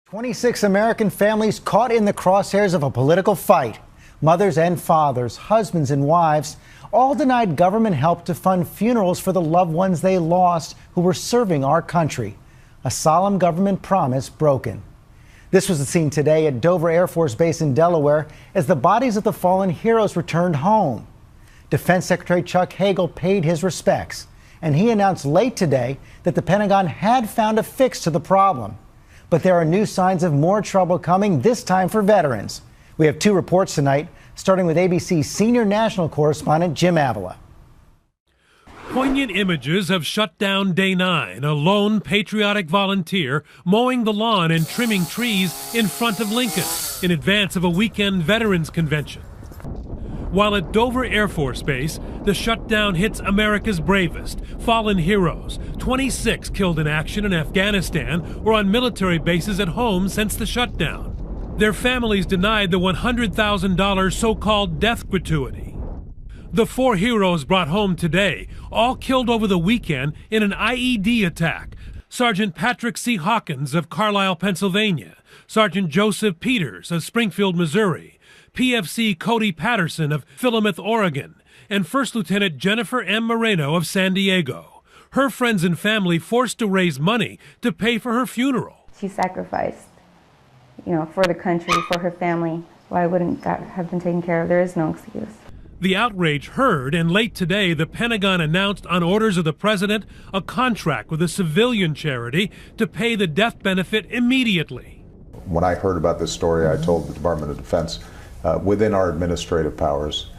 26 American families caught in the crosshairs of a political fight. Mothers and fathers, husbands and wives, all denied government help to fund funerals for the loved ones they lost who were serving our country. A solemn government promise broken. This was the scene today at Dover Air Force Base in Delaware as the bodies of the fallen heroes returned home. Defense Secretary Chuck Hagel paid his respects, and he announced late today that the Pentagon had found a fix to the problem. But there are new signs of more trouble coming, this time for veterans. We have two reports tonight, starting with ABC's senior national correspondent Jim Avila. Poignant images of Shutdown Day 9, a lone patriotic volunteer mowing the lawn and trimming trees in front of Lincoln in advance of a weekend veterans convention. While at Dover Air Force Base, the shutdown hits America's bravest, fallen heroes. 26 killed in action in Afghanistan or on military bases at home since the shutdown. Their families denied the $100,000 so-called death gratuity. The 4 heroes brought home today, all killed over the weekend in an IED attack. Sergeant Patrick C. Hawkins of Carlisle, Pennsylvania. Sergeant Joseph Peters of Springfield, Missouri. PFC Cody Patterson of Philomath, Oregon, and First Lieutenant Jennifer M. Moreno of San Diego. Her friends and family forced to raise money to pay for her funeral. She sacrificed, for the country, for her family. Why wouldn't that have been taken care of? There is no excuse. The outrage heard, and late today, the Pentagon announced on orders of the president a contract with a civilian charity to pay the death benefit immediately. When I heard about this story, I told the Department of Defense, within our administrative powers,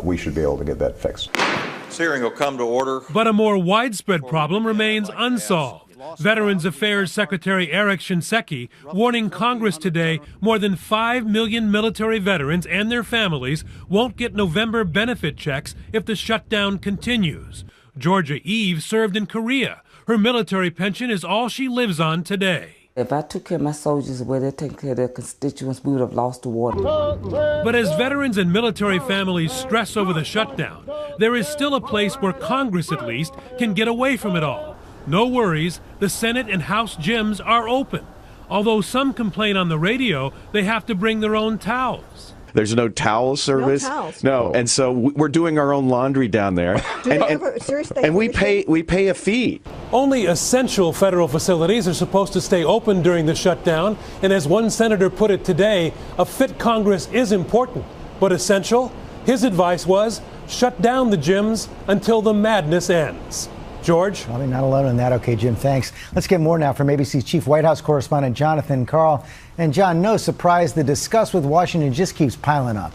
we should be able to get that fixed. This hearing will come to order. But a more widespread problem remains unsolved. Veterans Affairs Secretary Eric Shinseki warning Congress today more than 5 million military veterans and their families won't get November benefit checks if the shutdown continues. Georgia Eve served in Korea. Her military pension is all she lives on today. If I took care of my soldiers the way they're taking care of their constituents, we would have lost the war. But as veterans and military families stress over the shutdown, there is still a place where Congress, at least, can get away from it all. No worries, the Senate and House gyms are open. Although some complain on the radio they have to bring their own towels. There's no towel service. No towels. No, and so we're doing our own laundry down there, and we pay a fee. Only essential federal facilities are supposed to stay open during the shutdown, and as one senator put it today, a fit Congress is important, but essential? His advice was, shut down the gyms until the madness ends. George? Probably not alone in that. Okay, Jim, thanks. Let's get more now from ABC's chief White House correspondent Jonathan Karl. And John, no surprise, the disgust with Washington just keeps piling up.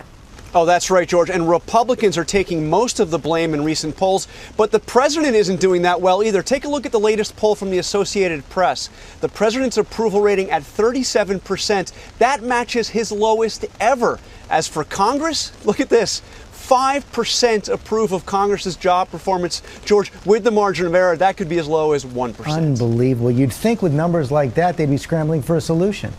Oh, that's right, George. And Republicans are taking most of the blame in recent polls. But the president isn't doing that well either. Take a look at the latest poll from the Associated Press. The president's approval rating at 37%. That matches his lowest ever. As for Congress, look at this. 5% approve of Congress's job performance. George, with the margin of error, that could be as low as 1%. Unbelievable. You'd think with numbers like that, they'd be scrambling for a solution.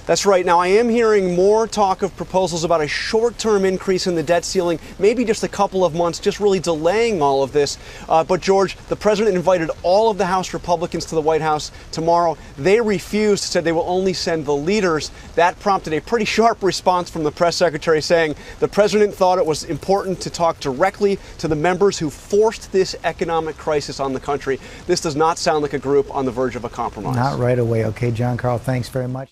That's right. Now, I am hearing more talk of proposals about a short-term increase in the debt ceiling, maybe just a couple of months, just really delaying all of this. But, George, the president invited all of the House Republicans to the White House tomorrow. They refused, said they will only send the leaders. That prompted a pretty sharp response from the press secretary saying the president thought it was important to talk directly to the members who forced this economic crisis on the country. This does not sound like a group on the verge of a compromise. Not right away. Okay, John Karl, thanks very much.